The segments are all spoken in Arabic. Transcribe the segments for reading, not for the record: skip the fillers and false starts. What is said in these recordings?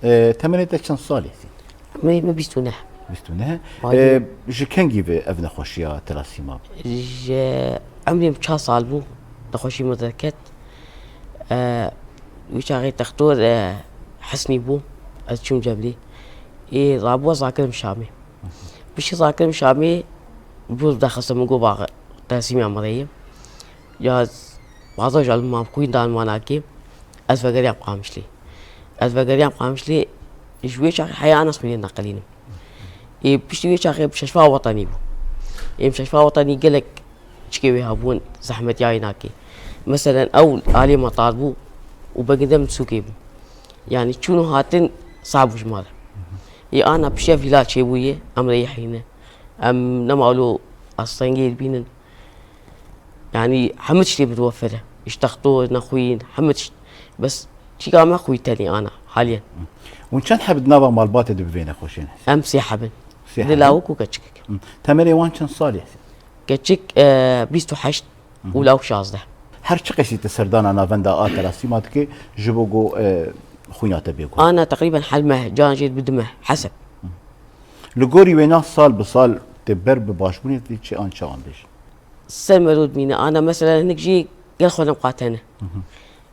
تمنيت چند سالی ما بیستونه. بیستونه جکنگی به ابن خوشیا تلاسیما عمري 4 سال بو نخوشي مذاكرت ويشاغي تختور حسني بو أتشوم جبلي رابو ذاكر مشامي بشي ذاكر مشامي بو دخل سمجو باغ تلاسيمي عمرية جاز بعضو جال ما بكوين دان ماناكي أزفقري أم قامشلي أزفقري أم قامشلي جوي شاغي حياة ناس من النقلين بشتوي شاغي بشفاء وطني بو بشفاء وطني قالك شكيوي هابون زحمة جاي ناكي مثلا أول آلي ما طالبو وبقدم سوكيبو يعني شنو هاتن صعب جمال أنا بشاف لا شيبوية أم ريحينا أم نمالو الصنجيل بينن يعني حمدش لي متوفرة اشتخطو نخوين حمدش بس شيكا ما خوي تاني أنا حاليا وإن كان حب نابا مالبات دبينا خوشين أمسي حبن دلاوكو كتشكك تمري وان كان صالح كتشك بيستو حشت ولاو شازده هر چه قصی تسردان ناوندا آتلاسیمات که جبوگو خویات بیگو أنا تقريبا حلمه جان جيت بدمه حسب لگوری وینا سال بسال تبر بباشبونی تی چه آن چه آن دیش سلم رود مينا أنا مثلا هناك جي قال خونا مقاتنة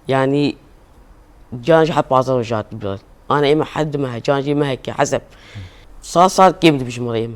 يعني جان جي حب بعض الرجال بالبلد أنا إما حد ما جان جي ما هيك حسب صار كيف بدي بيش مريمه